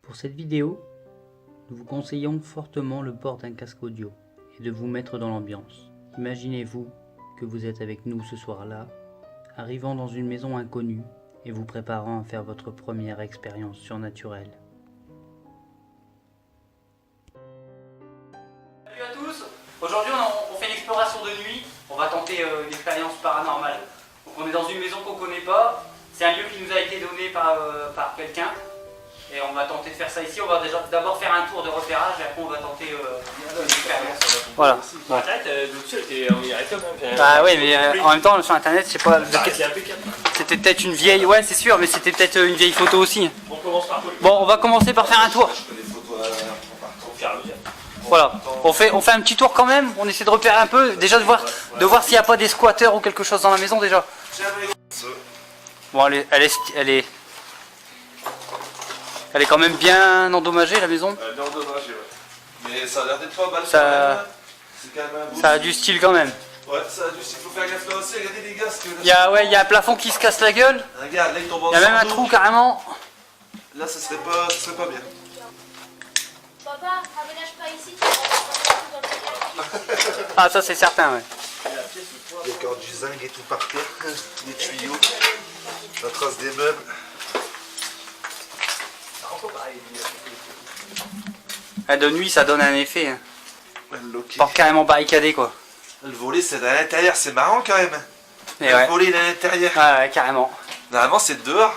Pour cette vidéo, nous vous conseillons fortement le port d'un casque audio et de vous mettre dans l'ambiance. Imaginez-vous que vous êtes avec nous ce soir-là, arrivant dans une maison inconnue et vous préparant à faire votre première expérience surnaturelle. Salut à tous. Aujourd'hui on fait une exploration de nuit. On va tenter une expérience paranormale. Donc, on est dans une maison qu'on ne connaît pas. C'est un lieu qui nous a été donné par quelqu'un. Et on va tenter de faire ça ici. On va déjà d'abord faire un tour de repérage et après on va tenter une expérience. Voilà. Ah oui, mais en même temps sur internet, je sais pas. C'était peut-être une vieille. Ouais, c'est sûr, mais c'était peut-être une vieille photo aussi. Bon, on va commencer par faire un tour. Voilà. On fait un petit tour quand même. On essaie de repérer un peu. Déjà de voir s'il n'y a pas des squatteurs ou quelque chose dans la maison déjà. Bon, elle est quand même bien endommagée la maison. Elle est endommagée, ouais. Mais ça a l'air d'être pas mal. Ça, c'est quand même un beau ça a du style quand même. Ouais, ça a du style. Faut faire gaffe là aussi. Regardez les gars. Il y a un plafond qui se casse la gueule. Regarde, là il tombe en Il y a même un dessous. trou carrément. Là, ça serait pas bien. Papa, aménage pas ici, tu vas dans le placard. Ah, ça c'est certain, ouais. Il y a encore du zinc et tout par terre. Des tuyaux. La trace des meubles. De nuit ça donne un effet. Hein. Ok. Pas carrément barricadé quoi. Le volet, c'est à l'intérieur. C'est marrant quand même. Et Le ouais. volet, il est à l'intérieur. Ouais, carrément. Normalement, c'est dehors.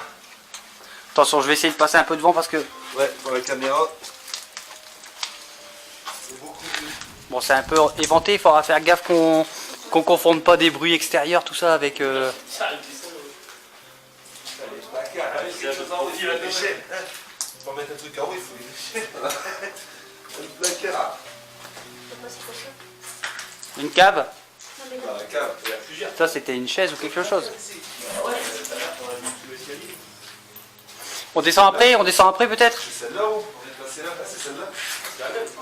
Attention, je vais essayer de passer un peu devant parce que Ouais, pour la caméra. C'est beaucoup mieux. bon, c'est un peu éventé. Il faudra faire gaffe qu'on confonde pas des bruits extérieurs, tout ça avec. Pour mettre un truc en haut, il faut les déchets. Le placard. Une cave. Dans la cave, il y a plusieurs. Ça c'était une chaise ou quelque chose. On descend après peut-être. C'est celle-là où on est passé là. Ah, c'est celle-là.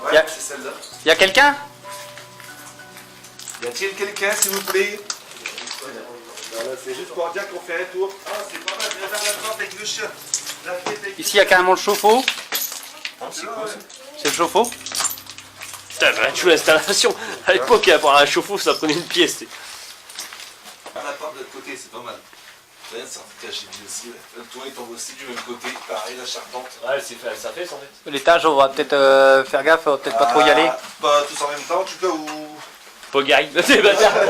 Ouais, Y a- c'est celle-là. Il y a quelqu'un? Y a-t-il quelqu'un, s'il vous plaît? Voilà, c'est juste pour dire qu'on fait un tour. Ah, c'est pas mal, viens vers la porte avec le chien. La fête avec Ici il y a carrément le chauffe-eau. c'est cool ça. C'est le chauffe-eau. Putain, bah, tu vois l'installation. À l'époque, pour un chauffe-eau, ça prenait une pièce. La porte de l'autre côté, c'est pas mal. Ouais, c'est en tout cas, j'ai mis aussi. Ouais. Le toit il tombe aussi du même côté. Pareil, la charpente. Ouais, ça fait, en fait. L'étage, on va peut-être faire gaffe, on va peut-être pas trop y aller. Pas tous en même temps, en tout cas, ou. Pogari, c'est bâtard. Ça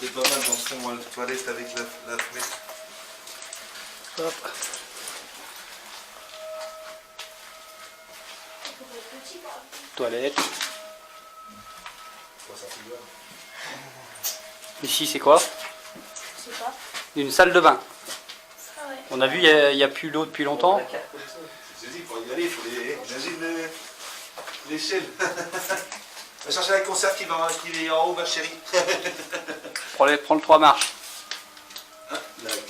fait pas mal dans le fond, moi, la toilette avec la fenêtre. Hop. Toilette. Ici c'est quoi? Je sais pas. Une salle de bain. Ah ouais. On a vu, il n'y a plus d'eau depuis longtemps. J'ai dit, pour y aller, il faut les. Imagine l'échelle. Va chercher la conserve qui est en haut, ma chérie. Prends le 3 marches.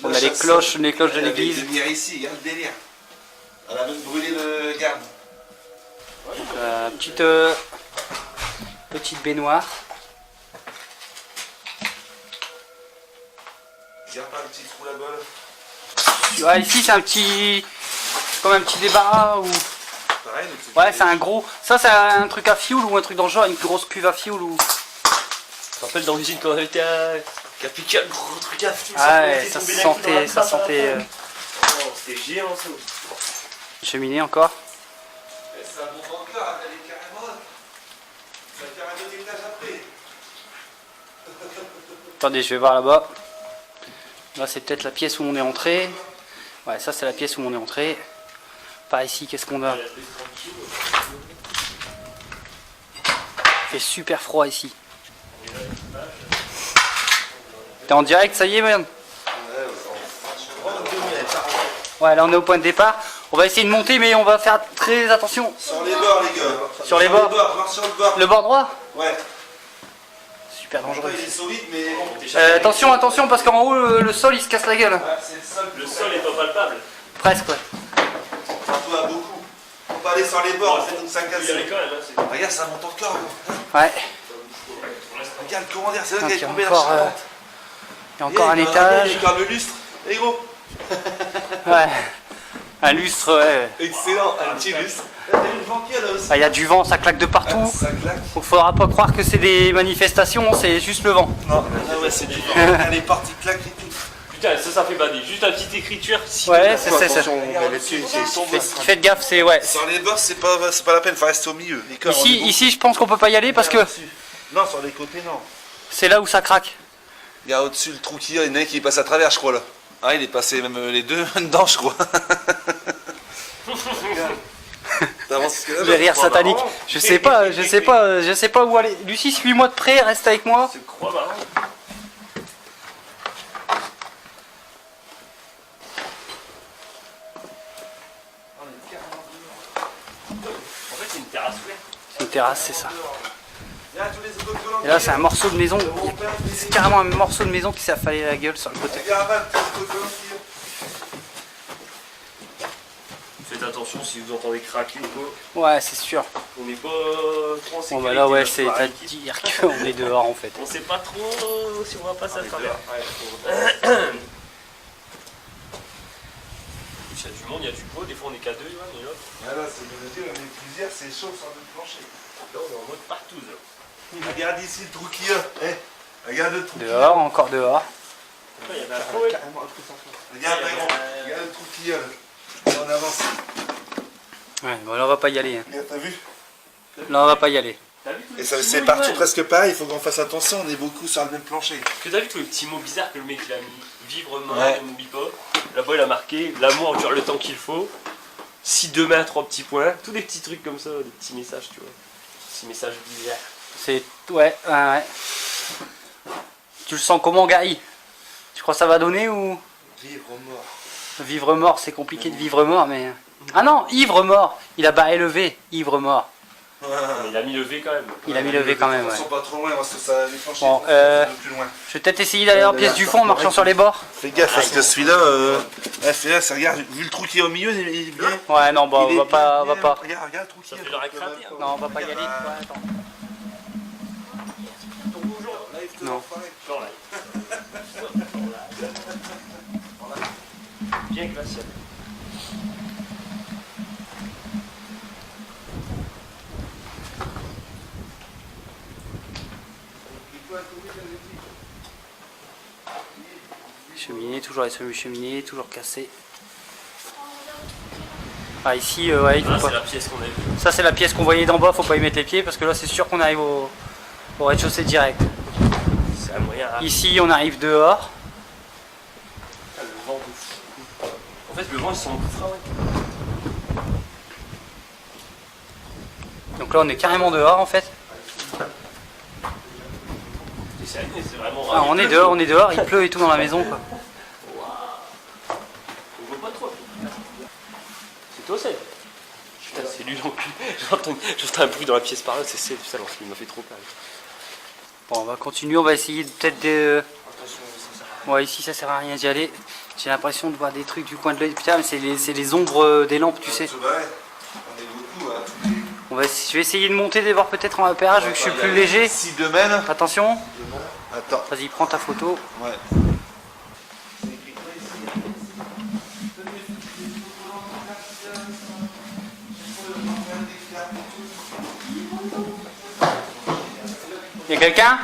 On a les cloches de l'église. Elle venir ici, regarde le délire. Elle a même brûlé le garde. Petite baignoire. Regarde pas le petit trou là-bas. Là. Ouais, ici c'est un petit. Comme un petit débarras ou. Pareil, le truc. Ouais, c'est un gros. Ça, c'est un truc à fioul ou un truc dans le genre, une grosse cuve à fioul ou. Je me rappelle dans l'usine quand on était à Capica, le gros truc à fou. Ah ouais, ça sentait. C'était géant ça. Cheminée encore. Ça monte encore, elle est carrément. Ça va faire un autre étage après. Attendez, je vais voir là-bas. Là, c'est peut-être la pièce où on est entré. Ouais, ça, c'est la pièce où on est entré. Par ici, qu'est-ce qu'on a? Il fait super froid ici. T'es en direct, ça y est, merde? Ouais, là, on est au point de départ. On va essayer de monter, mais on va faire très attention. Sur les bords, les gars. Sur les bords. Marche sur le bord. Le bord droit? Ouais. Super dangereux. Il est solide, mais bon. Attention, parce qu'en haut, le sol, il se casse la gueule. Ouais, c'est le sol. Le sol est pas palpable. Presque, ouais. Surtout à beaucoup. Faut pas aller sur les bords, c'est donc ça casse. Il y avait quand même, hein, Regarde, ça monte encore. Ouais. Regarde le commandeur, c'est là Donc, qu'il il y est a tombé la encore, charpente. il y a encore un étage. Il y a encore le lustre. Et gros. Ouais. Un lustre, ouais. Excellent, un petit lustre. Il y a une banquière là aussi. Ah, il y a du vent, ça claque de partout. Ça claque. Donc faudra pas croire que c'est des manifestations, c'est juste le vent. Non, ah ouais, c'est du vent. Les portes claquent et tout. Putain, ça fait bader. Juste une petite écriture. Ouais, c'est ça. Attention, les pieds, c'est sombre. Faites gaffe, c'est ouais. Sur les bords, c'est pas la peine, il faut rester au milieu. Les corps, on est beaucoup. Ici, je pense qu'on peut pas y aller parce que Non, sur les côtés, non. c'est là où ça craque. Regarde au-dessus le trou qu'il y a, il y en a un qui passe à travers, je crois là. Ah, il est passé même les deux dedans, je crois. Les rires sataniques. Je sais pas où aller. Lucie, suis-moi de près, reste avec moi. C'est croix marrant. En fait, c'est une terrasse ouverte. C'est une terrasse, c'est ça. Et là, c'est un morceau de maison. C'est carrément un morceau de maison qui s'est affalé la gueule sur le côté. Faites attention si vous entendez craquer ou quoi. Ouais, c'est sûr. On n'est pas trop en sécurité. Bon, bah là, ouais, là, c'est par à équipe. dire qu'on est dehors en fait. On sait pas trop si on va passer à travers. Il y a du monde, il y a du pot, des fois on est qu'à deux, mais là, Voilà, c'est le dire, on est plusieurs, c'est chaud sur le plancher. là on est en mode partout. Là. Regarde ici le trou qu'il y a. Regarde le trou qu'il y a. Dehors, encore dehors. Il y avait un pot, ouais. Regarde le trou qu'il y a. Là. On avance. Ouais, bon, là, on va pas y aller. Hein. Regarde, t'as vu? Là, on va pas y aller. T'as vu tous les Et petits ça, mots, c'est partout Ivan presque pareil, il faut qu'on fasse attention, on est beaucoup sur le même plancher. Que t'as vu tous les petits mots bizarres que le mec il a mis? Vivre mort, Ouais. ne m'oublie pas. Là-bas il a marqué l'amour dure le temps qu'il faut. Si demain, 3 petits points. Tous des petits trucs comme ça, des petits messages, tu vois. Petits messages bizarres. C'est. Ouais, ouais. Tu le sens comment, Gary? Tu crois que ça va donner ou. Vivre mort. Vivre mort, c'est compliqué de vivre mort, mais. Ah non, ivre mort! Il a pas élevé, ivre mort. Mais il a mis le V quand même. Il a mis le V quand même, ouais. Attention pas trop loin parce que ça les planchers Bon, sont un peu plus loin. Je vais peut-être essayer d'aller en pièce du fond en marchant sur les bords. Fais gaffe parce que celui-là, fais gaffe, regarde, vu le trou qui est au milieu, il est bien. Ouais, non, bon, Il est on va pas. bien, On va pas. Regarde le trou Ça qu'il y fait a. leur écrater. Hein. Non, on va pas y aller. Ouais, attends. Non. Genre là. Bien glacial. Cheminée, toujours les cheminées, toujours cassé. Ah, ici, ouais, il faut Là, pas. c'est la pièce qu'on a vue. Ça, c'est la pièce qu'on voyait d'en bas, faut pas y mettre les pieds parce que là, c'est sûr qu'on arrive au rez-de-chaussée direct. C'est un moyen rapide. Ici, on arrive dehors. Le vent de fou. En fait, le vent, ils sont en coup ouais. Donc là, on est carrément dehors en fait. C'est vraiment Ah, on est dehors, il pleut et tout dans la maison quoi. On voit pas trop. C'est toi, c'est. Putain, c'est lui l'enculé. J'entends un bruit dans la pièce par là, c'est putain, il m'a fait trop peur. Bon, on va continuer, on va essayer peut-être de. Ouais, ici ça sert à rien d'y aller. J'ai l'impression de voir des trucs du coin de l'œil. Putain, mais c'est les ombres des lampes, tu sais. On est beaucoup à tous les. Je vais essayer de monter, de voir peut-être en repérage vu que je suis plus léger. Si demain. Attention, Attends. vas-y, prends ta photo. Ouais. Y'a quelqu'un?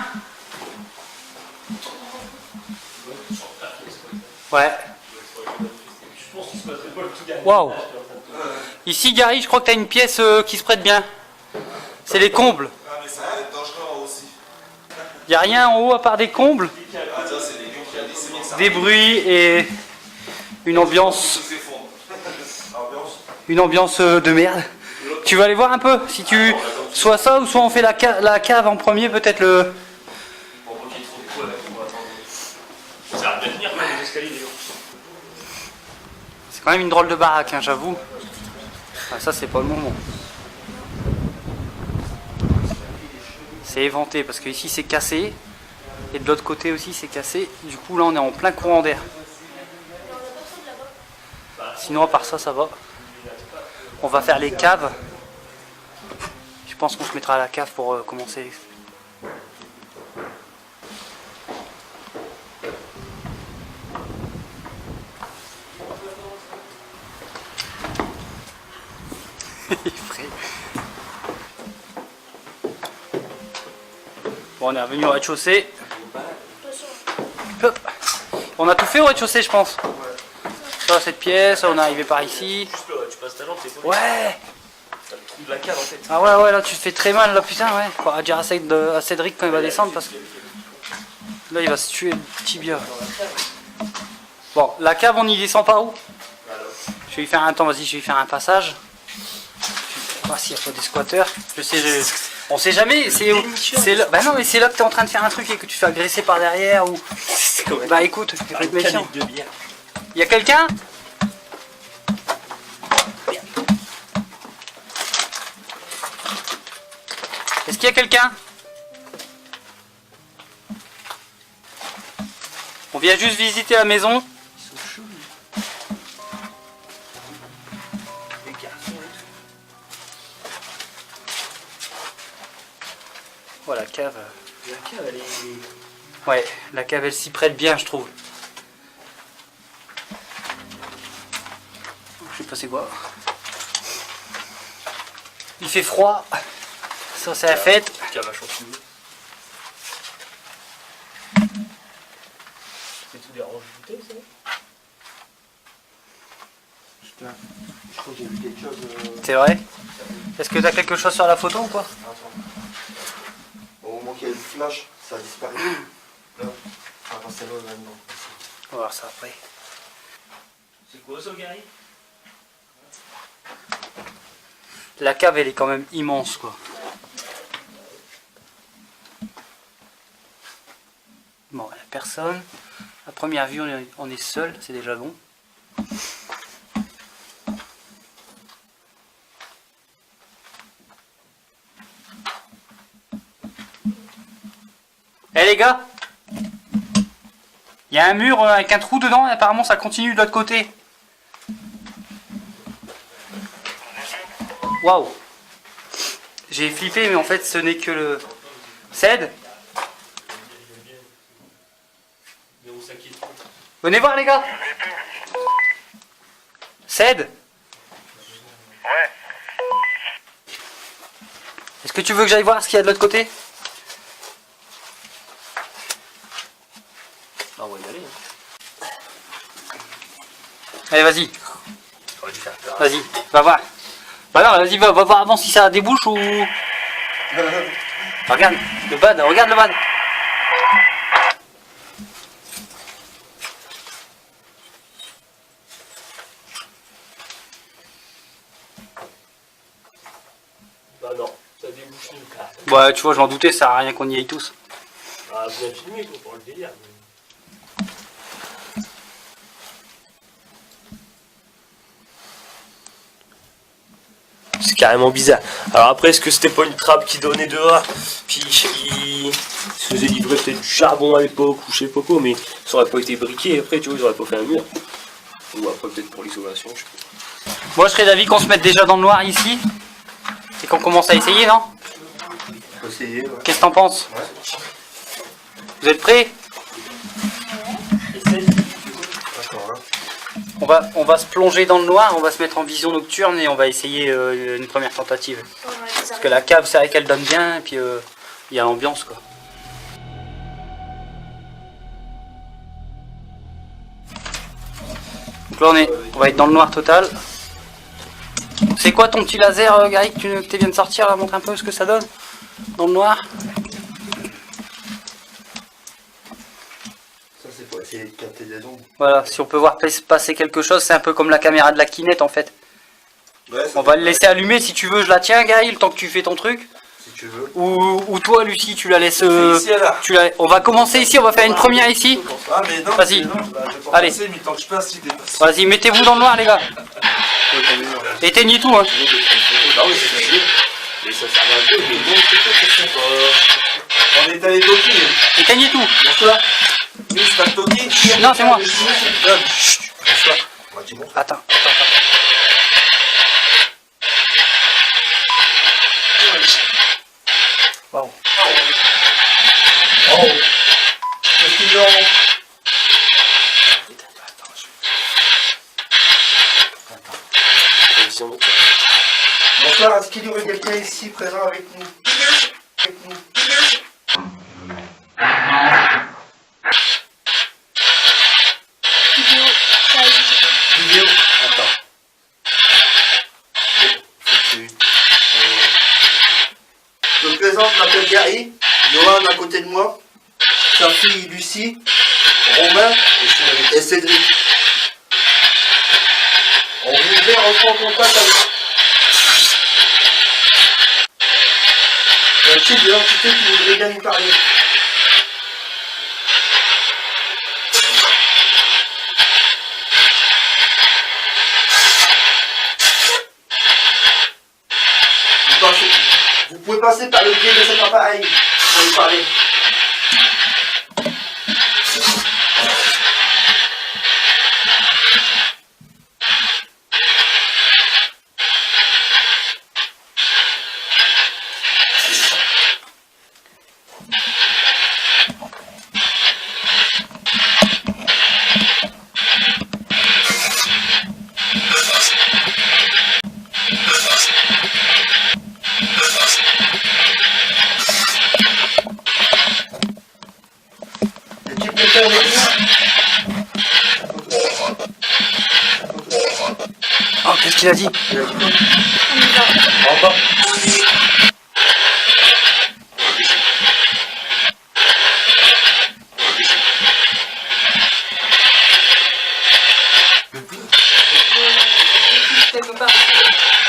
Ouais. Waouh. Ici, Gary, je crois que t'as une pièce qui se prête bien. C'est les combles. Ah, mais ça va être dangereux aussi. Y'a rien en haut à part des combles, Ah, ça, c'est des gens qui a dit c'est bon, ça. des bruits et une ambiance, Tout s'effondre. Ambiance. une ambiance de merde. Tu vas aller voir un peu si tu. Soit ça ou soit on fait la cave en premier, peut-être le. Bon, ok, trop de quoi là, on va attendre. Ça va bien tenir quand même les escaliers, les gars. C'est quand même une drôle de baraque, hein, j'avoue. Ah, ça, c'est pas le moment. C'est éventé parce que ici c'est cassé et de l'autre côté aussi c'est cassé. Du coup, là, on est en plein courant d'air. Sinon, à part ça, ça va. On va faire les caves. Je pense qu'on se mettra à la cave pour commencer. Bon, on est revenu au rez-de-chaussée. Hop. On a tout fait au rez-de-chaussée, je pense. Ça, cette pièce, on est arrivé par ici. Juste là, tu passes ta lampe, t'es pas. Ouais. T'as le trou de la cave en fait. Ah ouais, là, tu te fais très mal, là, putain, ouais. Faudra dire à Cédric quand il va descendre, parce que là, il va se tuer le tibia. Bon, la cave, on y descend par où? Je vais lui faire un temps, vas-y, je vais lui faire un passage. Voir s'il n'y a pas des squatteurs. On sait jamais, c'est là. Bah non, mais c'est là que tu es en train de faire un truc et que tu te fais agresser par derrière ou. Bah écoute, faut être méfiant. Il y a quelqu'un? Est-ce qu'il y a quelqu'un? On vient juste visiter la maison. Voilà, la cave. La cave, elle est. Ouais, la cave elle s'y prête bien, je trouve. Je sais pas c'est quoi. Il fait froid. Ça c'est la fête. Cave à champignons. C'est tout des ranges bouteilles, ça? Putain, je crois que j'ai vu quelque chose. C'est vrai? Est-ce que t'as quelque chose sur la photo ou quoi? Attends. Au moment qu'il y a eu le flash, ça a disparu. Là. Attends, c'est là maintenant. On va voir ça après. C'est quoi ça, Gary? La cave elle est quand même immense quoi. Bon, il n'y a personne. À première vue on est seul, c'est déjà bon. Eh les gars, il y a un mur avec un trou dedans et apparemment ça continue de l'autre côté. Waouh. J'ai flippé mais en fait ce n'est que le... Cède. Venez voir les gars. Cède. Ouais. Est-ce que tu veux que j'aille voir ce qu'il y a de l'autre côté? Ah, on va y aller. Hein. Allez vas-y. J'aurais dû faire peur. Vas-y, va voir. Bah non, vas-y, va voir avant si ça débouche ou... Regarde le bad, regarde le bad. Bah non, ça débouche nulle part. Ouais, tu vois, je m'en doutais, ça sert à rien qu'on y aille tous. Ah, bien filmé quoi, pour le délire. C'est carrément bizarre. Alors après, est-ce que c'était pas une trappe qui donnait dehors, puis il se faisait livrer peut-être du charbon à l'époque, ou je sais pas quoi, mais ça aurait pas été briqué après, tu vois, ils auraient pas fait un mur. Ou après peut-être pour l'isolation, je sais pas. Moi, je serais d'avis qu'on se mette déjà dans le noir ici. Et qu'on commence à essayer, non? On peut essayer, ouais. Qu'est-ce que t'en penses? Ouais. Vous êtes prêts? D'accord, là. On va se plonger dans le noir, on va se mettre en vision nocturne et on va essayer une première tentative. Parce que la cave, c'est vrai qu'elle donne bien, et puis il y a l'ambiance, quoi. Donc là, on va être dans le noir total. C'est quoi ton petit laser, Gary, que tu viens de sortir, là? Montre un peu ce que ça donne dans le noir. Ça, c'est pour essayer de capter des ondes. Voilà, si on peut voir passer quelque chose, c'est un peu comme la caméra de la Kinect en fait. Ouais, ça On va fait- le laisser allumer si tu veux, je la tiens, Gary, le temps que tu fais ton truc. Si tu veux. Ou toi, Lucie, tu la laisses. Ici, là. On va commencer ici, on va faire une première ici. Ah, mais non, Vas-y. mais non, bah, je vais pas Allez. passer, mais tant que je passe, il dépasse. Vas-y, mettez-vous dans le noir, les gars. Éteignez tout, hein. Ah oui, c'est facile. Mais ça servait un peu, mais bon, c'est pas. On est allé toquer. Éteignez tout. Bonsoir. Oui, c'est pas le toquer. Non, c'est moi. Chut. Bonsoir. Moi, tu montres. Attends. Waouh. Oh. Qu'est-ce qu'ils ont? Vision nocturne. Bonsoir, est-ce qu'il y aurait quelqu'un ici présent avec nous? Avec nous. Vidéo, ça a existé. Vidéo. Attends. Je me présente, je m'appelle Gary, Johan à côté de moi, sa fille Lucie, Romain et Cédric. On voudrait rentrer en contact avec un type de l'entité qui voudrait bien nous parler. Vous pouvez passer par le biais de cet appareil pour lui parler. Oh, qu'est-ce qu'il a dit? On y va. Au revoir.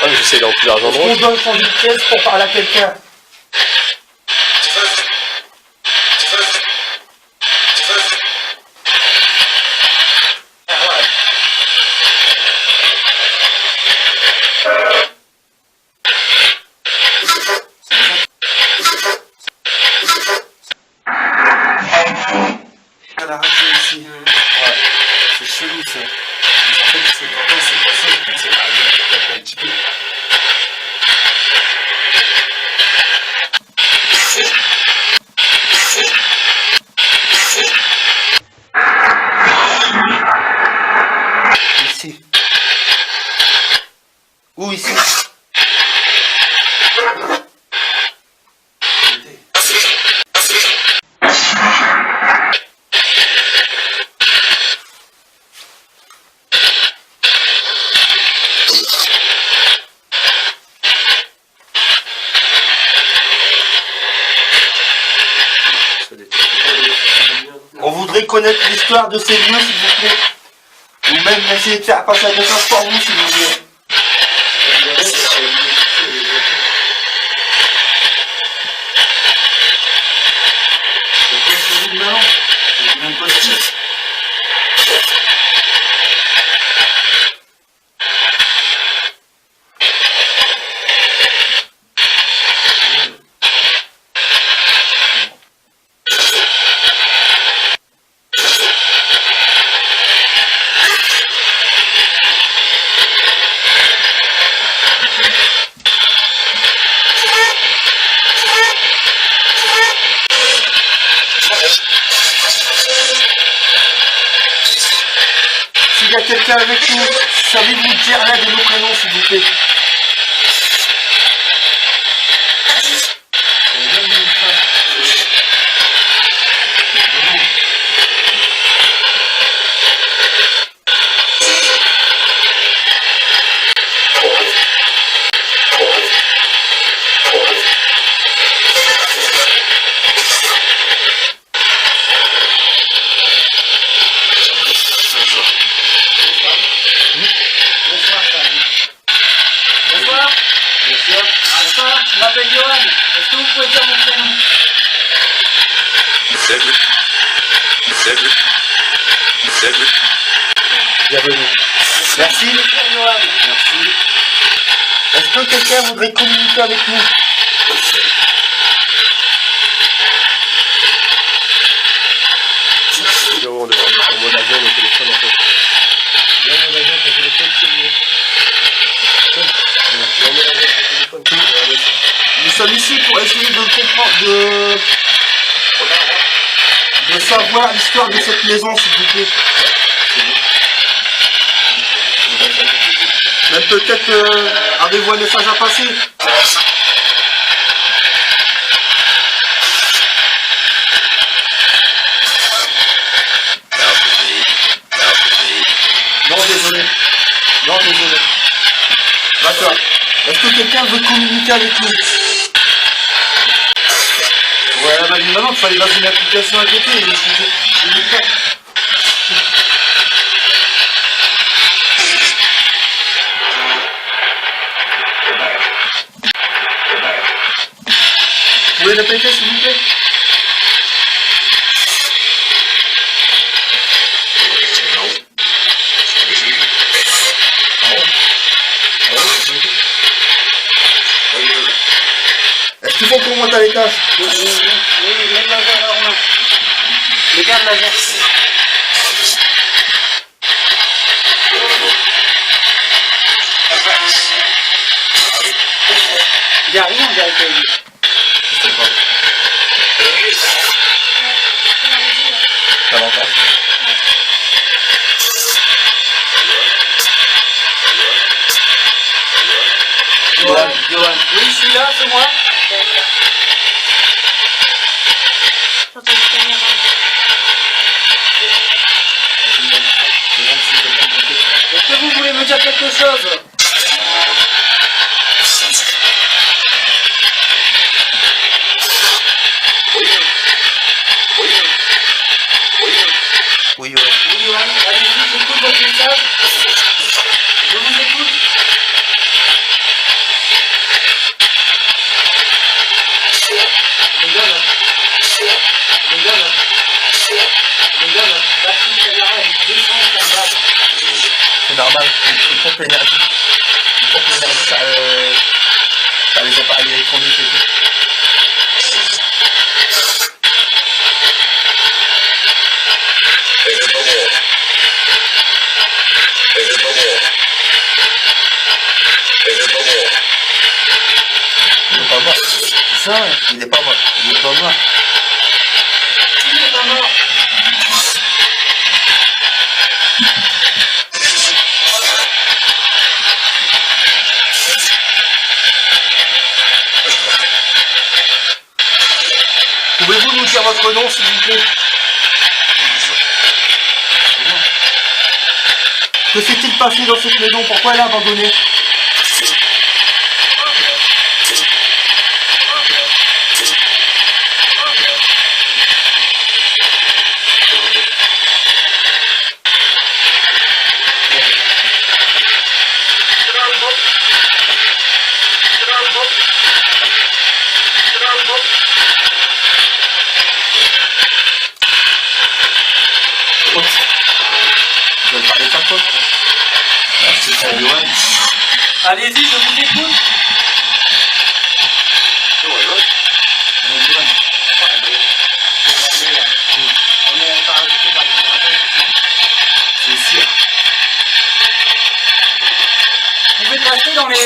Ah, mais j'essaie dans plusieurs endroits. On doit changer de pièce pour parler à quelqu'un. À la radio ici. Ouais, c'est chelou ça. En fait, c'est pas ça, c'est la radio. Un petit peu. Ici. Où ici? On voudrait connaître l'histoire de ces lieux, s'il vous plaît. Ou même essayer de faire passer un message pour vous, s'il vous plaît. S'il y a quelqu'un avec nous, savez-vous dire l'un de nos prénoms, s'il vous plaît? Bonsoir. Bonsoir, je m'appelle Johan. Est-ce que vous pouvez dire mon prénom? Cédric. Bienvenue. Merci. Johan. Merci. Est-ce que quelqu'un voudrait communiquer avec nous? Zéro, on est en mode avion, le téléphone en fait. Viens en mode avion, ton téléphone, c'est mieux. Viens en mode avion, ton téléphone. Nous sommes ici pour essayer de comprendre, de savoir l'histoire de cette maison, s'il vous plaît. Peut-être avez-vous un message à passer? Non, désolé. Non, désolé. D'accord. Est-ce que quelqu'un veut communiquer avec nous? Ouais, bah maintenant, il fallait lancer une application à côté. Je dis pas. Vous pouvez répéter, s'il vous plaît? Est-ce qu'il faut qu'on monte à l'étage? Oui, mets le laser là, Romain. Les gars, le laser. Il y a rien, on dirait que... Je sais pas. Ça va pas. Johan. Oui, je suis là, c'est moi. J'entends une caméra. Est-ce que vous voulez me dire quelque chose? Oui, ouais. Oui, Johan, allez-y, j'écoute votre message. Je vous écoute. C'est normal, ils pompent l'énergie. Ils pompent l'énergie par les appareils électroniques et tout. Il est pas mort. C'est ça, il est pas mort. Il est pas mort. Il n'est pas mort. Pouvez-vous nous dire votre nom, s'il vous plaît? Que s'est-il passé dans cette maison? Pourquoi elle a abandonné? Je vais parler pas quoi. C'est ça, Johan. Allez-y, je vous écoute. C'est sûr. Vous pouvez passer dans les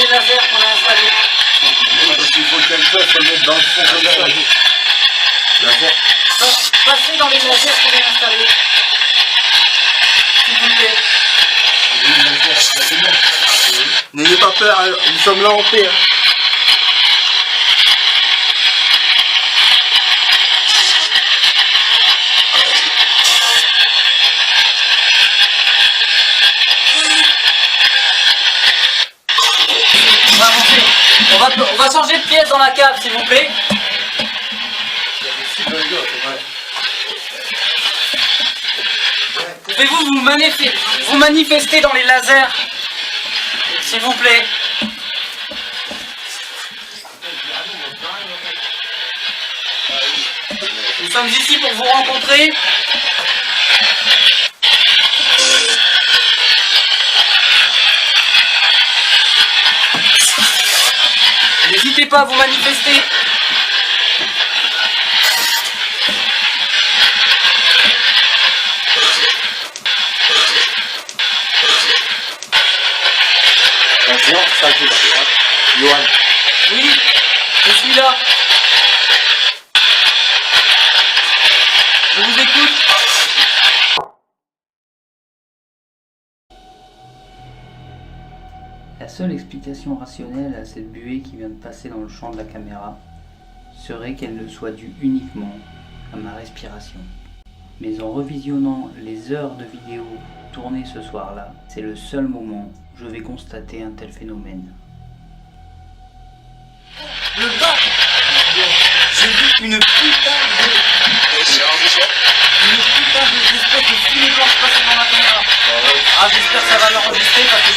lasers qu'on a installés. Parce qu'il faut que quelqu'un se mette dans le fond comme ça. Laser. Passez dans les lasers qu'on a installés. S'il vous plaît. N'ayez pas peur, hein, nous sommes là en paix. Hein. On va changer de pièce dans la cave, s'il vous plaît. Pouvez-vous vous manifester dans les lasers, s'il vous plaît? Nous sommes ici pour vous rencontrer. N'hésitez pas à vous manifester. Maintenant, ça joue. Johan. Oui, je suis là. Je vous écoute. La seule explication rationnelle à cette buée qui vient de passer dans le champ de la caméra serait qu'elle ne soit due uniquement à ma respiration. Mais en revisionnant les heures de vidéos tournées ce soir-là, c'est le seul moment où je vais constater un tel phénomène. Le bas. J'ai vu une putain J'espère que fumée blanche passer dans la caméra. Ah, j'espère que ça va l'enregistrer parce que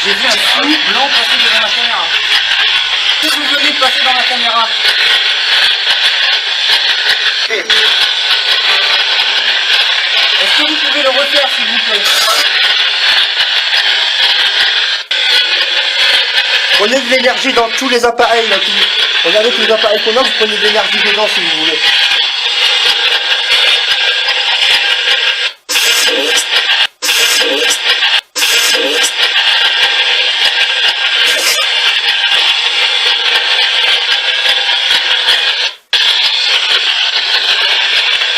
j'ai vu un flou blanc passer devant la caméra. Que vous venez de passer dans la caméra? Est-ce que vous pouvez le refaire s'il vous plaît? Prenez de l'énergie dans tous les appareils là. Regardez tous les appareils qu'on a, vous prenez de l'énergie dedans si vous voulez.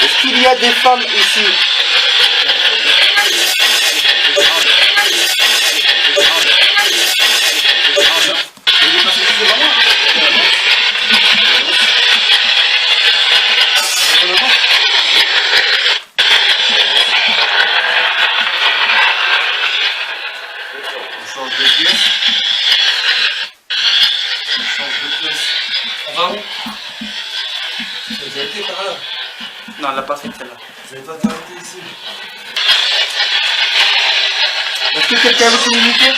Est-ce qu'il y a des femmes ici? On va où? Vous avez été par là. Non, elle l'a pas fait celle-là. Vous n'avez pas arrêté ici. Est-ce que quelqu'un veut communiquer?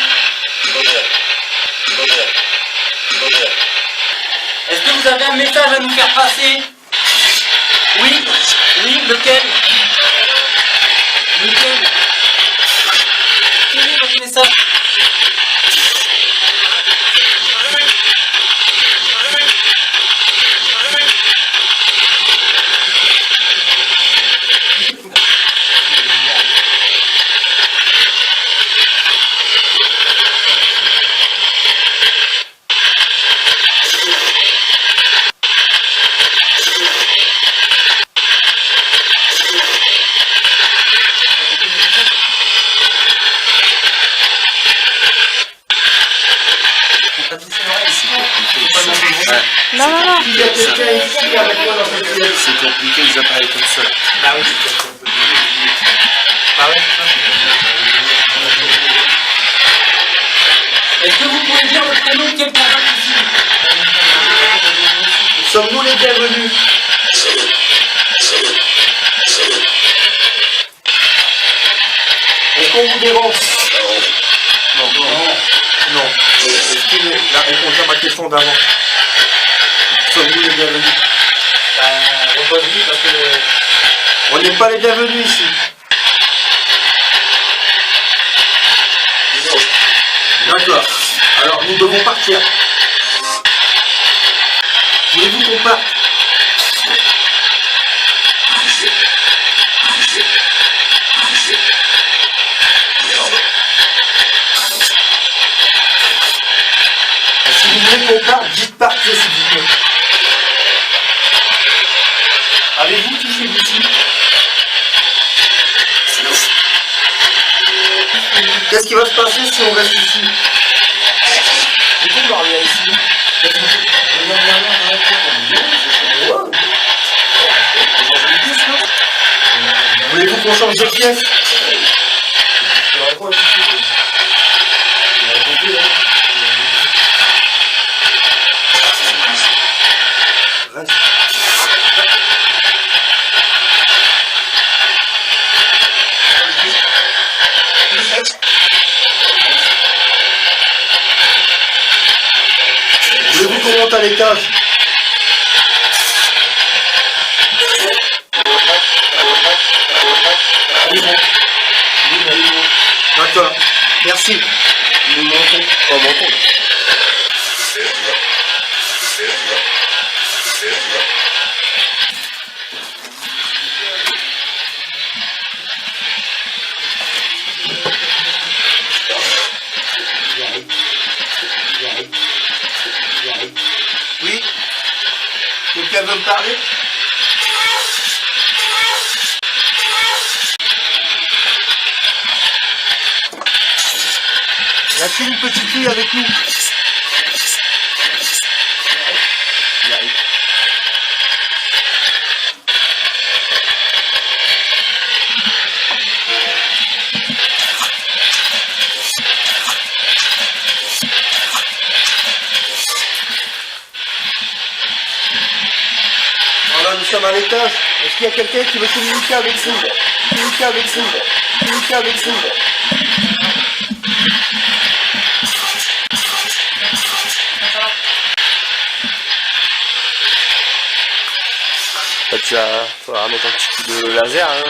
Est-ce que vous avez un message à nous faire passer? Oui? Oui, lequel? Lequel? Quel est votre message? Non, non, non. Il y a quelqu'un ici avec moi dans cette pièce. C'est compliqué les appareils comme ça. Bah oui, c'est ça. Bah ouais. Est-ce que vous pouvez dire le prénom de quelqu'un d'autre ici? Sommes-nous les bienvenus? Est-ce qu'on vous dérange? Non. Non. Est-ce qu'il est la réponse à ma question d'avant? Sommes-nous les bienvenus? Repose-lui parce que... On n'est pas les bienvenus ici. D'accord. Alors nous devons partir. Voulez-vous qu'on parte? Si vous voulez qu'on parte, dites partez s'il vous plaît. Avez-vous qui chez vous ici? Qu'est-ce qui va se passer si on reste ici? Pourquoi on revient ici? Voulez-vous qu'on change de pièce? Reste. Voulez-vous qu'on monte à l'étage? D'accord, merci. Nous montons. Oh, montons. Oui? Quelqu'un veut me parler? Lâchez une petite fille avec nous. Il arrive. Voilà, nous sommes à l'étage. Est-ce qu'il y a quelqu'un qui veut communiquer avec nous? Communiquer avec nous. Communiquer avec nous. Bah, tu vas falloir mettre un petit coup de laser. Hein.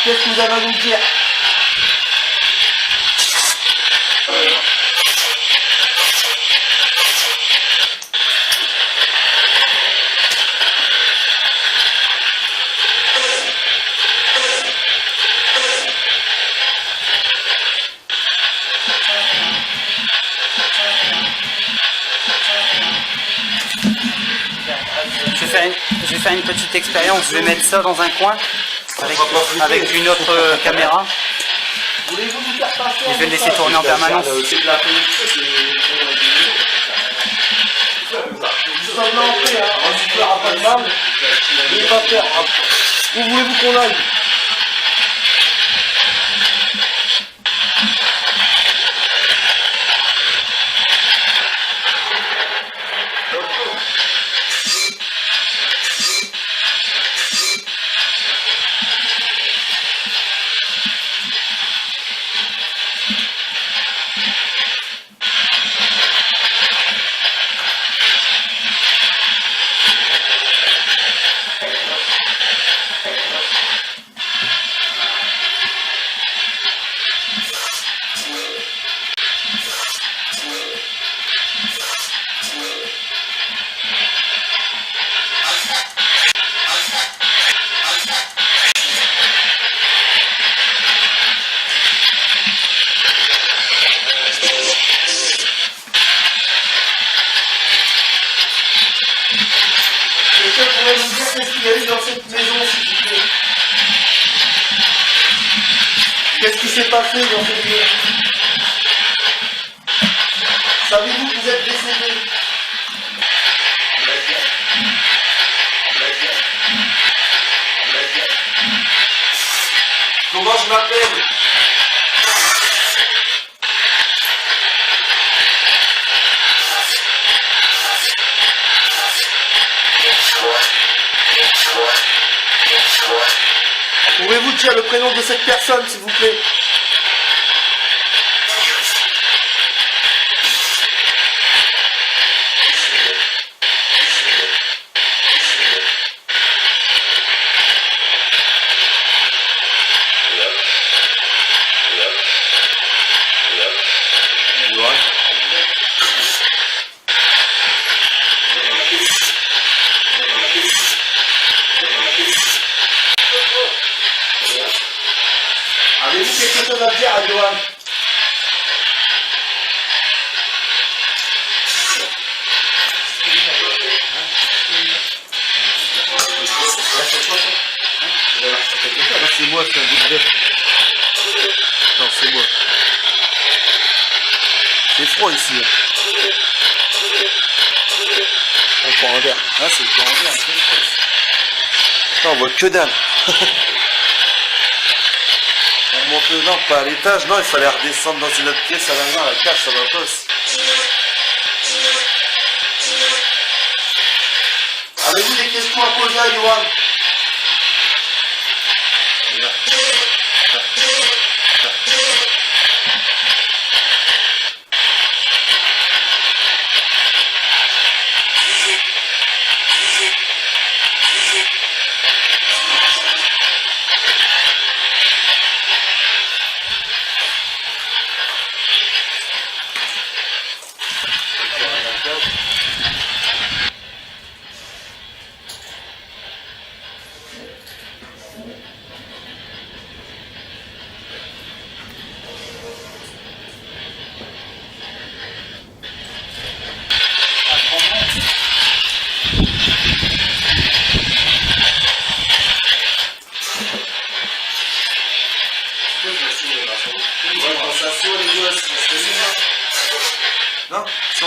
Qu'est-ce que vous avez à nous dire? Je vais faire une petite expérience. Je vais mettre ça dans un coin avec une autre caméra. Voulez-vous nous faire passer? Et je vais le laisser tourner en permanence. C'est de la nous sommes là en paix, hein. On ne fera pas de mal. Il va faire. Où voulez-vous qu'on aille? Quelqu'un pourrait nous dire qu'est-ce qu'il y a eu dans cette maison, s'il vous plaît? Qu'est-ce qui s'est passé dans cette maison? Savez-vous que vous êtes décédé? Comment je m'appelle? Pouvez-vous dire le prénom de cette personne, s'il vous plaît? Avez-vous quelque chose à dire à Johan? C'est moi, c'est un bout de verre. Non, c'est moi. C'est froid ici. On prend un verre. Ah, c'est le prend un verre, c'est froid ici. Non, on voit que dalle. On monte, non, pas à l'étage, non, il fallait redescendre dans une autre pièce à la main, la cage, ça va pas aussi. Avez-vous des questions à poser à Johan?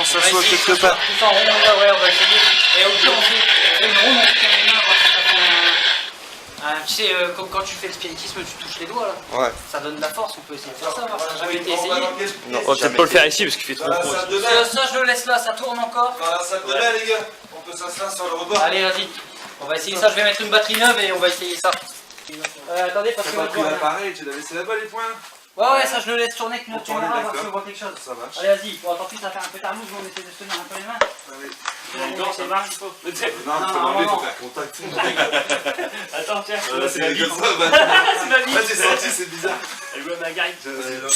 Si on On va s'assoit essayer quelque de part. tous en rond, ouais, on va essayer. Et au pire, on fait une ronde, on tient les mains, voir si ça fait tu sais, quand tu fais le spiritisme, tu touches les doigts là. Ouais. Ça donne de la force, on peut essayer de faire ça. Voir si ça a jamais été essayé. Non, on va peut-être pas le faire ici parce qu'il fait trop gros. Ça, je le laisse là, ça tourne encore. Dans la salle de bain, les gars. On peut s'asseoir sur le rebord. Allez, vas-y. On va essayer ça, je vais mettre une batterie neuve et on va essayer ça. Attendez, parce T'as que pas moi, je pris vois rien. l'appareil, tu l'as laissé là-bas les points. Ouais, ça je le laisse tourner avec On notre tourne, caméra, voir d'accord. si on voit quelque chose. Ça marche. Allez, vas-y. Bon, tant pis, ça fait un peu tard, nous on essaie de se tenir un peu les mains. Allez. Non, ça marche. Non, Non, faut non, m'enlever, non. faut faire contact. Attends, tiens. Là, c'est la vie. C'est ma vie. Là, j'ai senti, c'est bizarre. Elle joue à ma guide. Allez, là.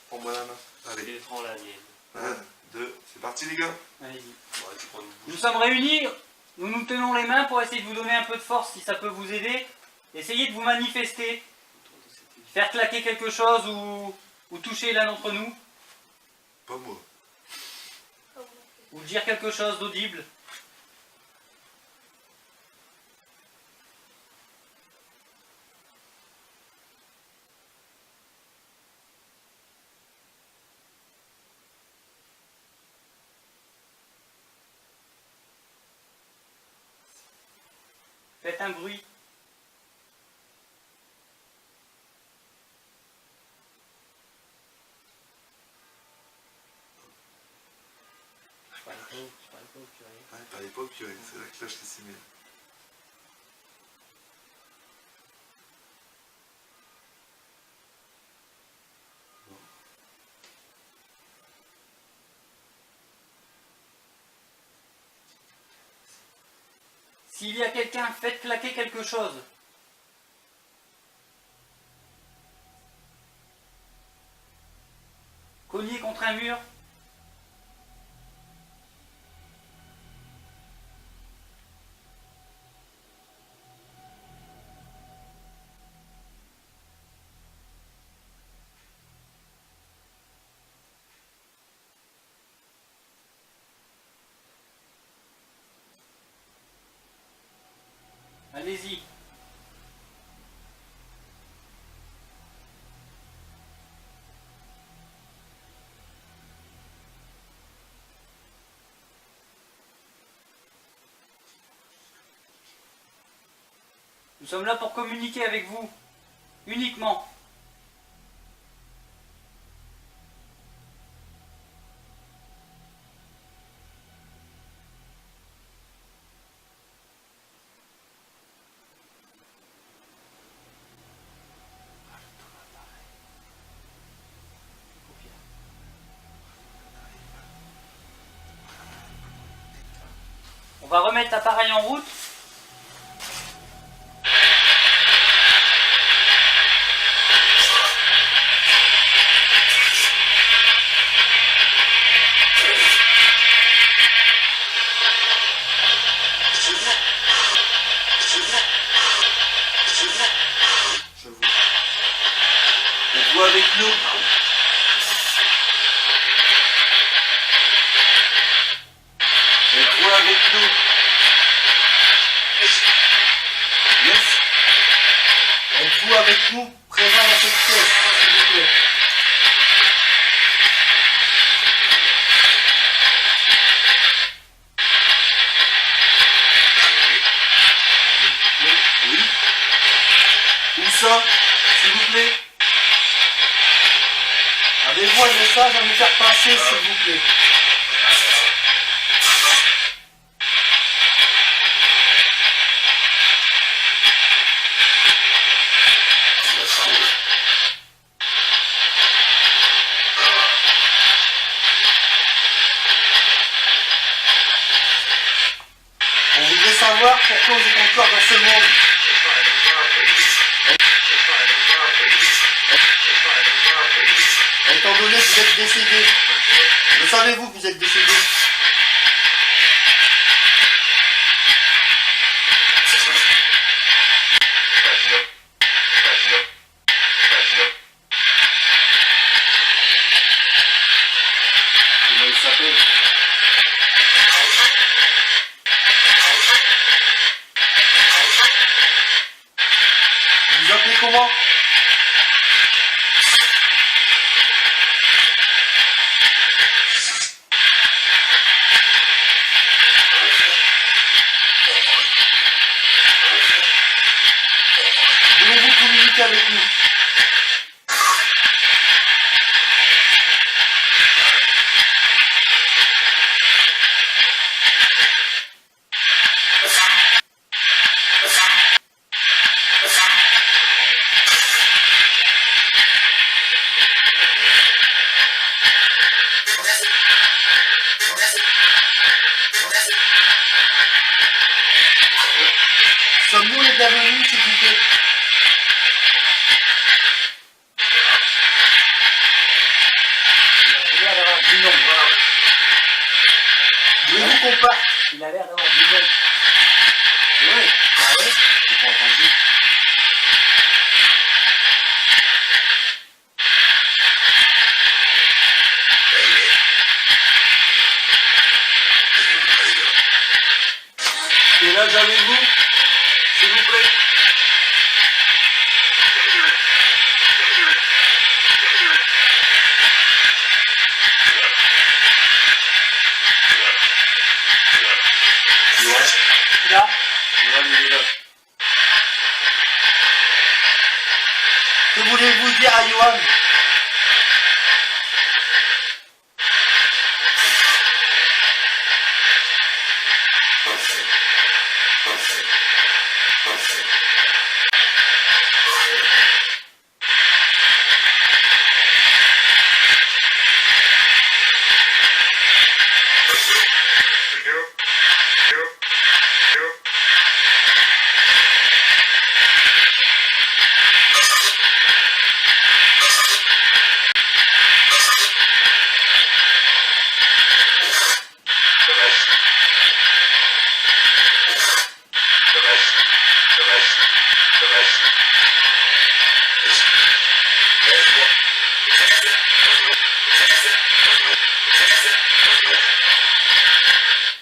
Prends-moi la main. Allez. Elle prend la mienne. 1, 2, c'est parti, les gars. Allez-y. Bon, tu prends une bouche. Nous sommes réunis, nous nous tenons les mains pour essayer de vous donner un peu de force si ça peut vous aider. Essayez de vous manifester, faire claquer quelque chose ou toucher l'un d'entre nous, Pas moi. ou dire quelque chose d'audible. Faites un bruit. Ouais, par l'époque, c'est là que là, je t'ai simé. S'il y a quelqu'un, faites claquer quelque chose. Cognez contre un mur. Allez-y. Nous sommes là pour communiquer avec vous, uniquement. On va remettre l'appareil en route. Je vous. Êtes-vous avec nous? Êtes-vous avec nous? Yes. Êtes-vous avec nous présent dans cette pièce, s'il vous plaît? Oui. Où ça, s'il vous plaît? Avez-vous un message à nous faire passer, s'il vous plaît? On voudrait savoir pourquoi vous êtes encore dans ce monde. Étant donné que vous êtes décédé, le savez-vous que vous êtes décédé? Comment il s'appelle? Vous vous appelez comment? avec nous. Sommes-nous les bienvenus, s'il vous plaît? Il a l'air d'avoir du nom. Voulez-vous qu'on parte? Il a l'air d'avoir du nom. Oui. Ah ouais? J'ai pas entendu. Quel âge avez-vous, s'il vous plaît? Là, Que voulez-vous dire à Johan?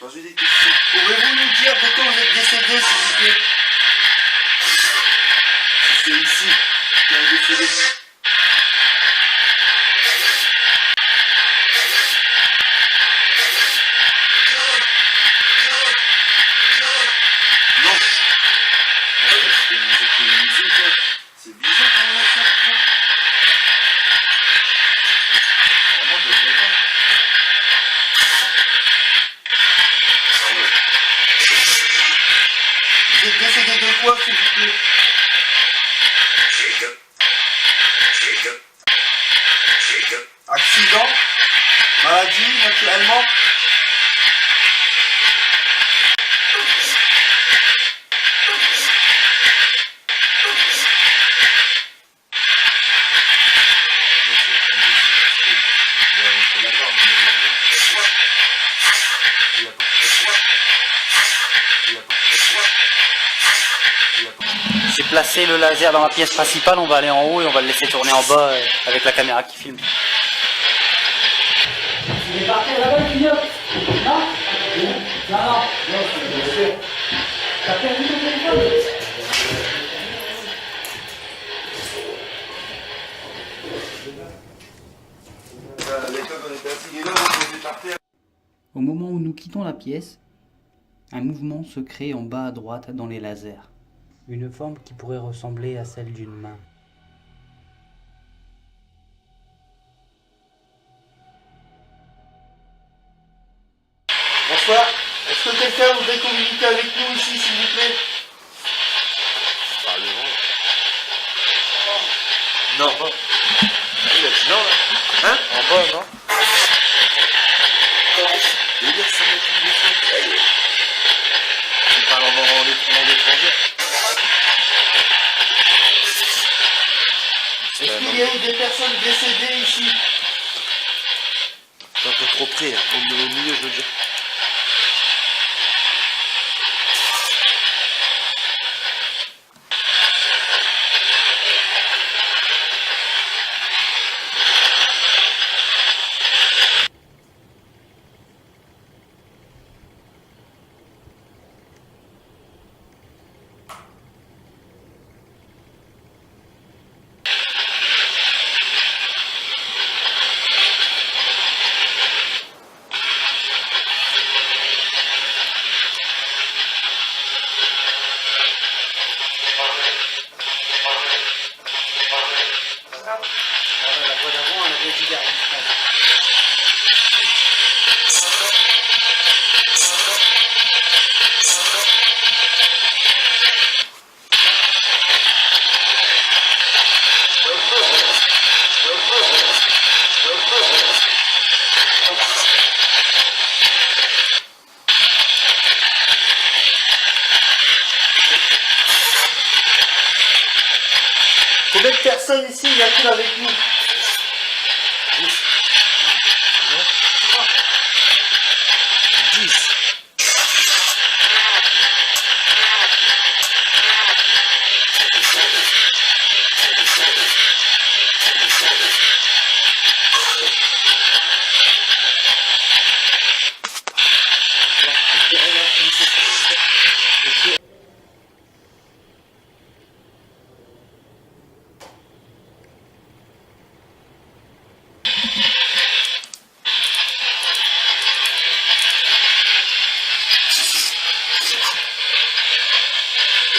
Posez des questions. Pouvez-vous nous dire de quand vous êtes décédé, s'il vous plaît? C'est ici qu'il a décédé. Non. C'était une musique, hein. C'est bizarre qu'on a ça. Vraiment, je devrais pas. Vous êtes décédé de quoi, s'il vous plaît? Accident? Maladie, naturellement? j'ai placé le laser dans la pièce principale, on va aller en haut et on va le laisser tourner en bas avec la caméra qui filme. Il est parti là-bas, le clignote? Non? Non, bien sûr. T'as perdu ton téléphone? L'époque, on était assis et là, on était par terre. Au moment où nous quittons la pièce, un mouvement se crée en bas à droite dans les lasers. Une forme qui pourrait ressembler à celle d'une main. Bonsoir. Est-ce que quelqu'un voudrait communiquer avec nous ici, s'il vous plaît? Non. Il a dit non, là. Hein? En bas, non? Il veut dire que ça va être une défense. Il parle en langue étrangère. Est-ce qu'il y a eu des personnes décédées ici? T'es un peu trop près, hein. Au milieu, je veux dire. Combien de personnes ici y a-t-il avec nous?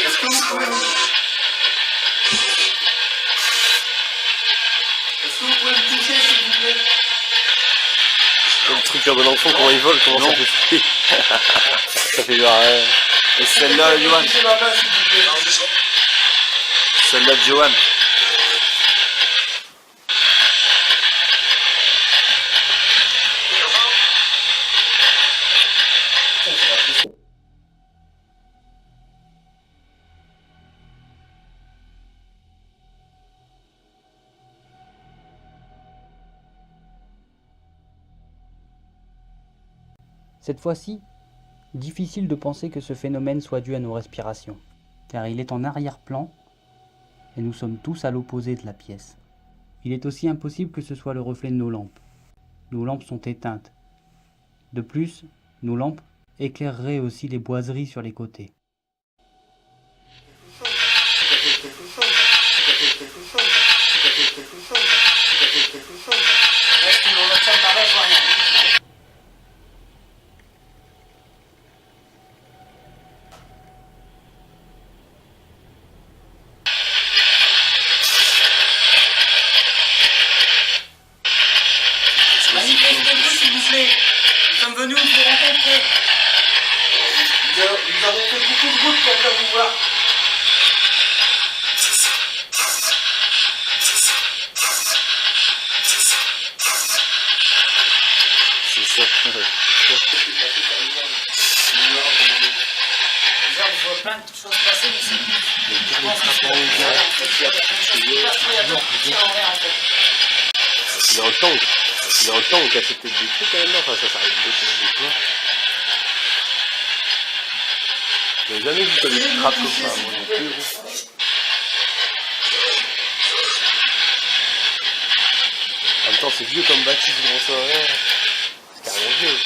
Est-ce que vous pouvez me... Est-ce que vous pouvez me toucher, s'il vous plaît? Le truc à bon enfant, comment il vole, comment ça fait flipper. Ça fait genre... Et celle-là, Johan. Touchez ma main, s'il vous plaît. Celle-là de Johan. Cette fois-ci, difficile de penser que ce phénomène soit dû à nos respirations, car il est en arrière-plan et nous sommes tous à l'opposé de la pièce. Il est aussi impossible que ce soit le reflet de nos lampes. Nos lampes sont éteintes. De plus, nos lampes éclaireraient aussi les boiseries sur les côtés. Reste dans notre salle d'arrêt, je vois rien. Manifestez-vous, s'il vous plaît. Nous sommes venus vous rencontrer. Nous avons fait beaucoup de route pour venir vous voir. C'est ça. Déjà, on voit plein de choses passer, mais c'est... Je pense que c'est... Il est en tank. Il est en tank, il a fait peut-être des trucs quand même, non? Enfin, ça arrive beaucoup. J'ai jamais vu comme une trappe comme ça, moi non plus. En même temps, c'est vieux comme bâtisse, grand ça, ouais. C'est carrément vieux.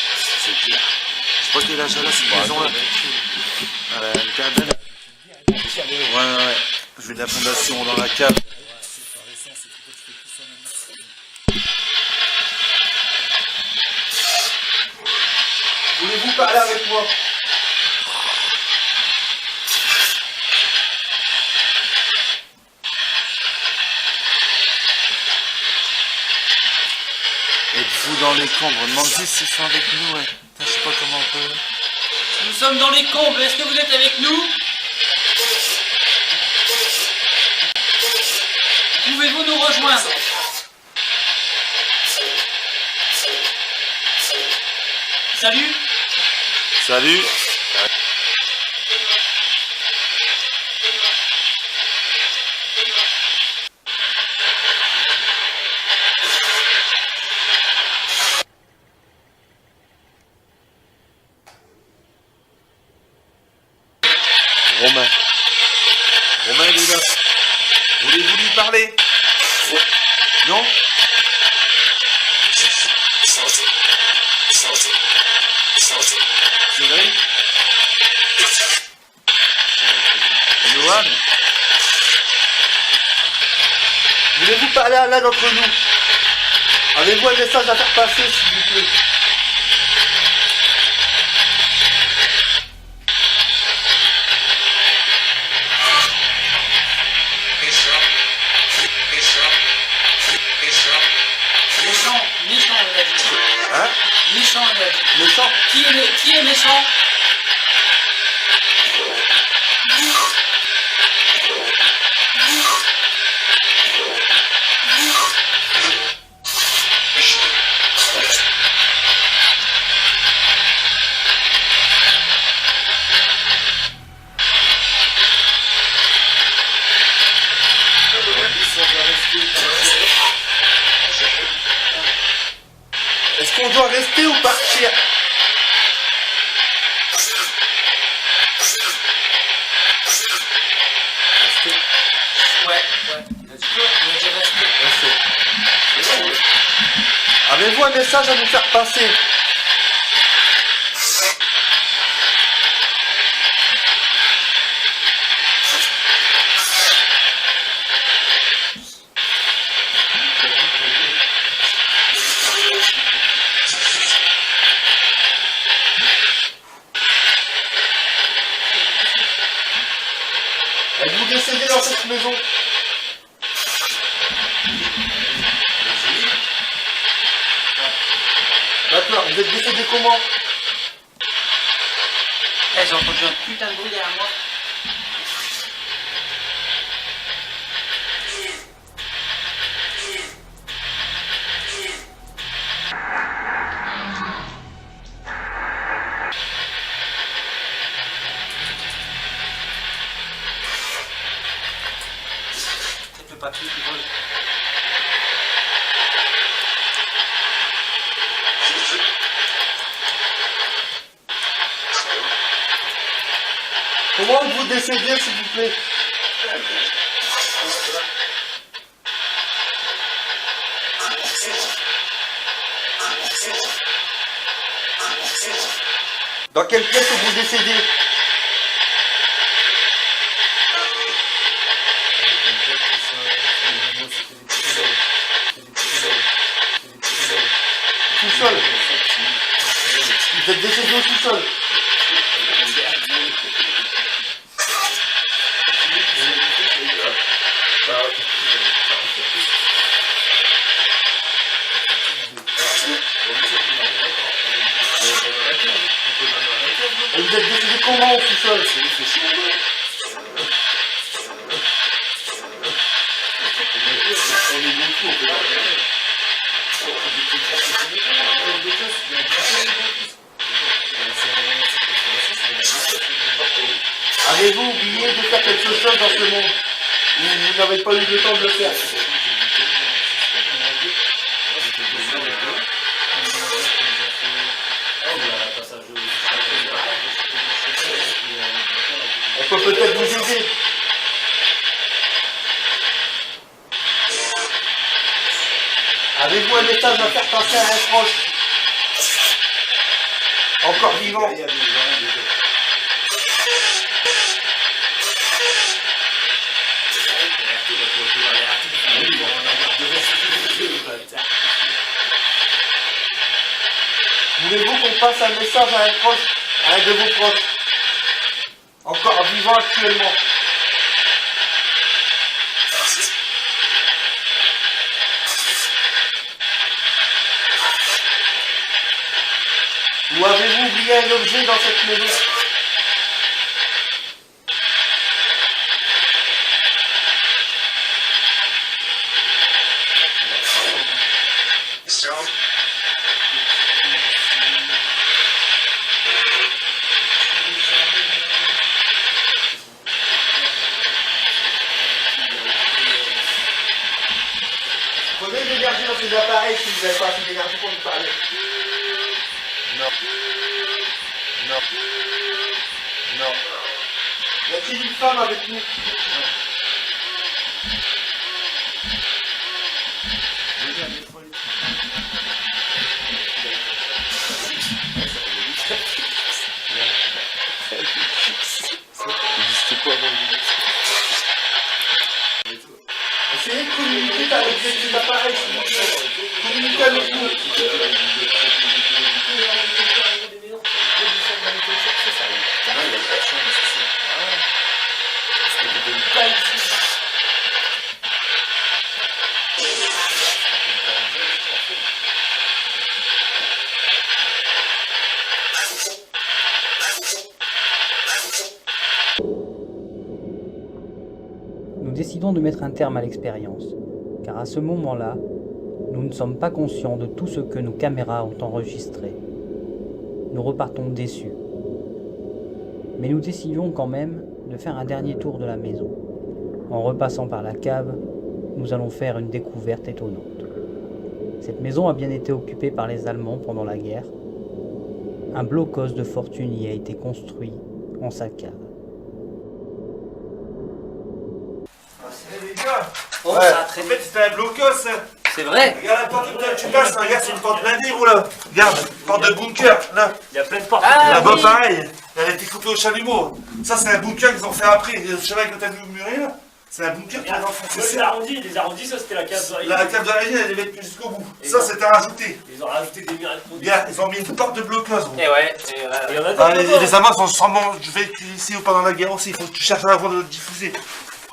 C'est clair. Je crois qu'il est là, cette maison-là. Le cabane. Ouais. Je vais de la fondation dans la cave. Voulez-vous parler avec moi? Êtes-vous dans les combres? Demande juste s'ils sont avec nous, ouais. Putain, je sais pas comment on peut... Nous sommes dans les combles, est-ce que vous êtes avec nous? Pouvez-vous nous rejoindre? Salut. Salut. Romain. Romain, il est là. Voulez-vous lui parler? Non? Cédric? Johan? Voulez-vous parler à l'un d'entre nous? Avez-vous un message à faire passer, s'il vous plaît? Méchant, il a dit. Hein? Méchant, il a dit. Méchant? Qui est méchant? rester ou partir? Ouais. Il a dit rester. Avez-vous un message à nous faire passer? Êtes-vous décédé dans cette maison? D'accord, vous êtes décédé comment? J'ai entendu un putain de bruit derrière moi. C'est le papier qui vole. Comment vous décédez, s'il vous plaît? Dans quelle pièce vous décédez? Sous-sol. Vous êtes décédé au sous-sol. Et vous êtes décédé comment au sous-sol? Avez-vous oublié de faire quelque chose dans ce monde? Vous n'avez pas eu le temps de le faire. On peut peut-être vous aider. Avez-vous un message à faire passer à un proche? Encore vivant? Voulez-vous qu'on passe un message à un proche, à un de vos proches, encore vivant actuellement? Ou avez-vous oublié un objet dans cette maison? Prenez de l'énergie dans ces appareils si vous n'avez pas assez d'énergie pour nous parler. Non. Non. Non. Y a-t-il une femme avec nous? Non. C'était quoi avant? Essayez de communiquer avec ces appareils, s'il vous plaît. Communiquez avec nous. Nous décidons de mettre un terme à l'expérience, car à ce moment-là, nous ne sommes pas conscients de tout ce que nos caméras ont enregistré. Nous repartons déçus. Mais nous décidions quand même de faire un dernier tour de la maison. En repassant par la cave, nous allons faire une découverte étonnante. Cette maison a bien été occupée par les Allemands pendant la guerre. Un blocos de fortune y a été construit en sa cave. Les gars, Oh, ouais, ça a en traîné. fait c'était un blocos. C'est vrai. Regarde la porte que tu passes, regarde, c'est une porte blindée, gros là. Regarde, porte de bunker, là. Il y a plein de portes. Ah, Là-bas, oui. pareil, elle a été coupée au chalumeau. Ça, c'est un bunker qu'ils ont fait après. Le cheval que t'as vu au muret, là, c'est un bunker qu'ils ont enfoncé. C'est arrondi, les arrondis, ça c'était la cave d'origine. La cave d'origine, elle est mettre jusqu'au bout. Et Ça, non. c'était rajouté. Ils ont rajouté des murs à Regarde, ils ont mis une porte de blocos, gros. Et ouais. Il y en a Ah, d'autres. les Allemands sont sûrement vécus ici ou pendant la guerre aussi. Il faut que tu cherches à voir de le diffuser.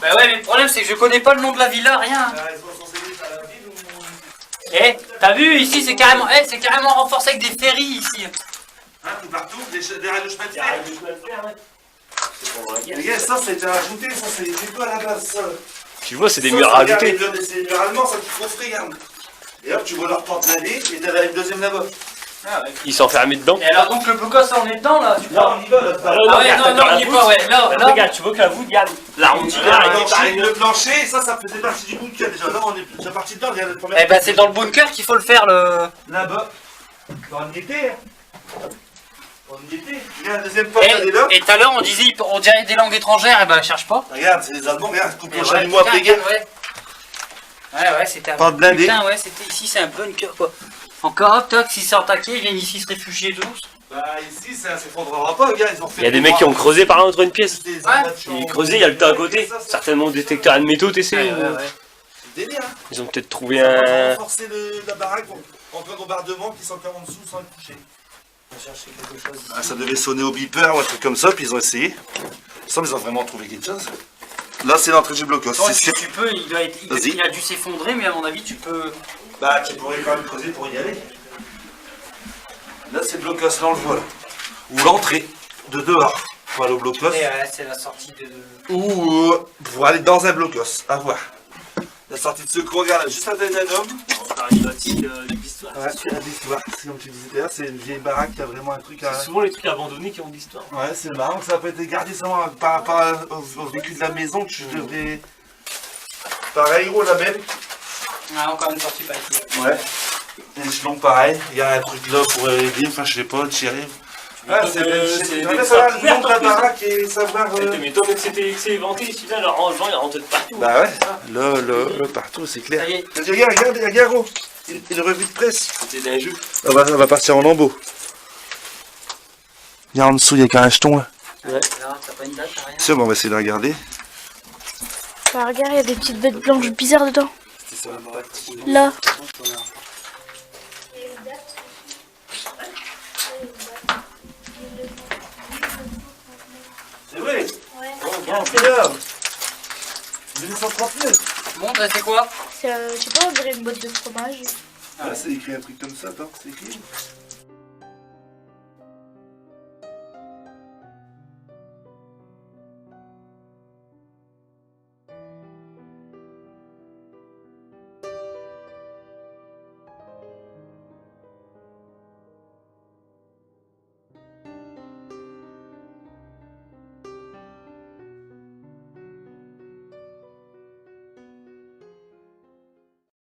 Bah ouais, mais le problème c'est que je connais pas le nom de la villa, rien. Ah, ils sont censés être à la ville ou. Eh, t'as vu ici c'est carrément renforcé avec des ferries ici. Hein, tout partout, des radios chemin de Il y a fer. du chemin de fer, ouais. C'est pendant la guerre. Les gars, ça, c'était rajouté, ça, c'est pas à la base, ça. Tu vois, c'est des Ça, murs regarde, rajoutés. C'est des murs allemands, ça, tu coffres, regarde. Et hop, tu vois leur porte blindée, et t'as une deuxième là-bas. Ah ouais. Ils sont fermés dedans. Et alors donc le blocos on est dedans là, tu Là, crois? on y va, là. Ah ouais, non, on y est pas, ouais. Là, Regarde, tu vois que la voûte, regarde. L'arrondi, Là, là, il est pareil. le plancher, ça faisait partie du bunker déjà. Là, on est déjà parti dedans, regarde le premier. Eh ben c'est dans le bunker qu'il faut le faire le. Là-bas. On y était, hein. On y était. Regarde, la deuxième porte, elle est là. Et tout à l'heure on disait on dirait des langues étrangères, et ben cherche pas. Regarde, c'est les Allemands, regarde, coupe Et le ouais, chalumeau putain, après guerre. ouais. Ouais, c'était un Porte blindée. Putain, ouais, c'était ici, c'est un bunker quoi. Encore hop, toc, si c'est attaqué, ils viennent ici se réfugier tous. Bah, ici, ça s'effondrera pas, regarde, ils ont fait. Il y a des mecs qui ont creusé par là entre une pièce. Des Ouais. Ils creusaient, il y a le tas à côté. Certainement détecteur à métaux, t'essaies. Ouais. C'est délire, hein. Ils ont peut-être trouvé Ils ont un. renforcé la baraque en cas de bombardement qui sont encore en dessous sans le toucher. On va chercher quelque chose. Ah, ça devait sonner au beeper ou un truc comme ça, puis ils ont essayé. Ça, ils ont vraiment trouvé quelque chose. Là, c'est l'entrée du blocos. Toi, C'est sûr. tu peux, Vas-y. il a dû s'effondrer, mais à mon avis, tu peux. Bah, tu pourrais quand même creuser pour y aller. Là, c'est le blocos, là, on le voit, là. Ou l'entrée de dehors pour aller au blocos. C'est la sortie de. Ou pour aller dans un blocos. À voir. La sortie de secours, regarde, juste à d'un homme. l'histoire. Ouais, c'est l'histoire. C'est comme tu disais d'ailleurs, c'est une vieille baraque qui a vraiment un truc à. C'est souvent les trucs abandonnés qui ont de l'histoire. Ouais, c'est marrant que ça n'a pas été gardé seulement par rapport au vécu de la maison. Tu devrais. Pareil, gros, la même. Ah, encore une sortie pas ici. Ouais. Échelon pareil. Il y a un truc là pour aider, enfin, je sais pas, tirer. Ah, c'est des savoir le sortes nom de la ouvertes, en plus. baraque et savoir. Mais toi, même si c'est éventé, ici, là, leur rangement, il rentre de partout. Bah ouais, là, partout, c'est clair. Ça y est. Vas-y, regarde, gros. Il est revue de presse. C'était un jeu. On va partir en lambeaux. Regarde en dessous, il y a qu'un jeton là. Alors, t'as pas une date, t'as rien. C'est bon, on va essayer de regarder. Bah, regarde, il y a des petites bêtes blanches bizarres dedans. Là. C'est vrai. Ouais. Oh, bon, c'est là. 1939. Bon, c'est quoi? C'est, je sais pas, on dirait une boîte de fromage. Ah, c'est écrit un truc comme ça, attends, c'est écrit.